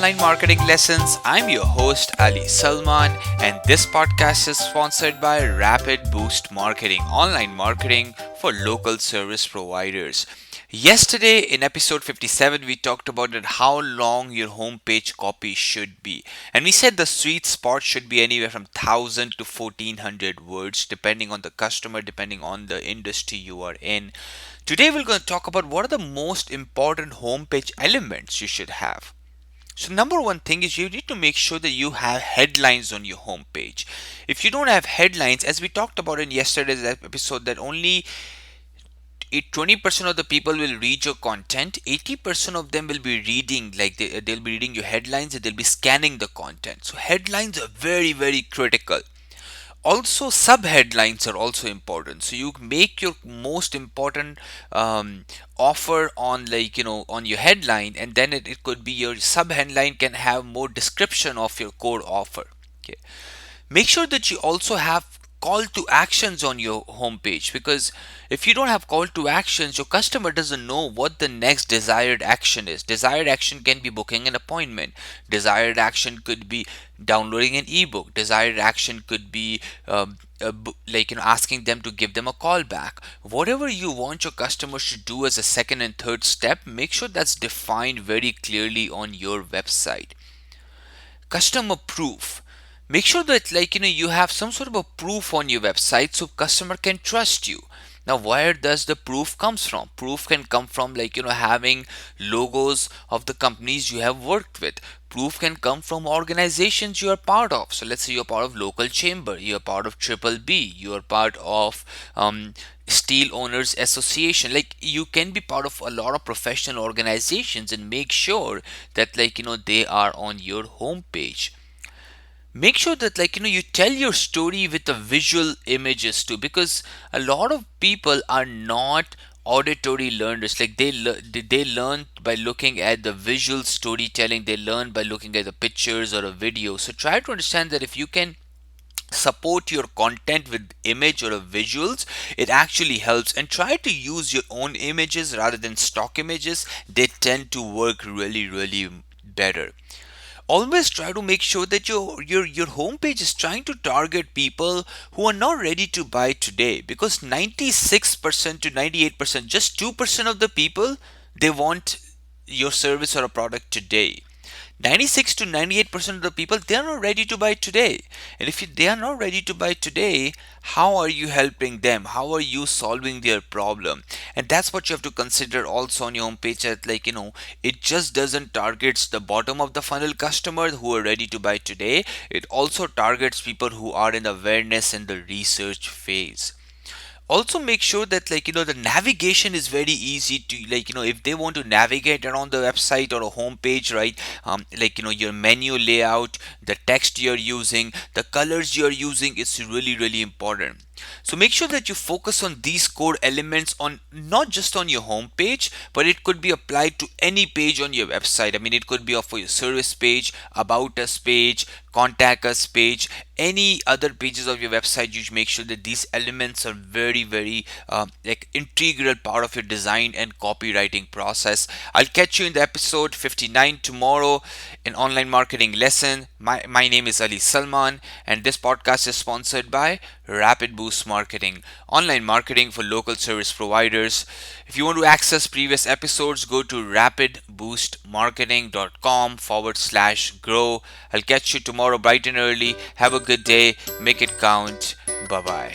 Online Marketing Lessons. I'm your host Ali Salman, and this podcast is sponsored by Rapid Boost Marketing, online marketing for local service providers. Yesterday in episode 57, we talked about that how long your homepage copy should be. And we said the sweet spot should be anywhere from 1000 to 1400 words, depending on the customer, depending on the industry you are in. Today, we're going to talk about what are the most important homepage elements you should have. So number one thing is you need to make sure that you have headlines on your homepage. If you don't have headlines, as we talked about in yesterday's episode, that only 20% of the people will read your content, 80% of them will be reading, like they'll be reading your headlines and they'll be scanning the content. So headlines are very, very critical. Also, sub headlines are also important. So you make your most important offer on, on your headline, and then it could be your sub headline can have more description of your core offer. Okay, make sure that you also have call to actions on your homepage, because if you don't have call to actions, your customer doesn't know what the next desired action is. Desired action can be booking an appointment. Desired action could be downloading an ebook. Desired action could be asking them to give them a call back. Whatever you want your customers to do as a second and third step, make sure that's defined very clearly on your website. Customer proof. Make sure that you have some sort of a proof on your website so customer can trust you. Now, where does the proof comes from? Proof can come from having logos of the companies you have worked with. Proof can come from organizations you are part of. So let's say you're part of local chamber, you're part of Triple B, you're part of Steel Owners Association. You can be part of a lot of professional organizations, and make sure that they are on your homepage. Make sure that you tell your story with the visual images too, because a lot of people are not auditory learners. They learn by looking at the visual storytelling. They learn by looking at the pictures or a video. So try to understand that if you can support your content with image or visuals, it actually helps. And try to use your own images rather than stock images. They tend to work really better. Always try to make sure that your homepage is trying to target people who are not ready to buy today, because 96% to 98%, just 2% of the people, they want your service or a product today. 96 to 98% of the people, they are not ready to buy today. And if they are not ready to buy today, how are you helping them? How are you solving their problem? And that's what you have to consider also on your homepage, that it just doesn't targets the bottom of the funnel customers who are ready to buy today. It also targets people who are in the awareness and the research phase. Also make sure that the navigation is very easy to, if they want to navigate around the website or a home page, right? Your menu layout, the text you're using, the colors you're using is really important. So make sure that you focus on these core elements, on not just on your home page, but it could be applied to any page on your website. I mean, it could be for your service page, about us page, contact us page, any other pages of your website. You should make sure that these elements are very integral part of your design and copywriting process. I'll catch you in the episode 59 tomorrow in online marketing lesson. My name is Ali Salman, and this podcast is sponsored by Rapid Boost Marketing, online marketing for local service providers. If you want to access previous episodes, go to rapidboostmarketing.com/grow. I'll catch you tomorrow bright and early. Have a good day. Make it count. Bye bye.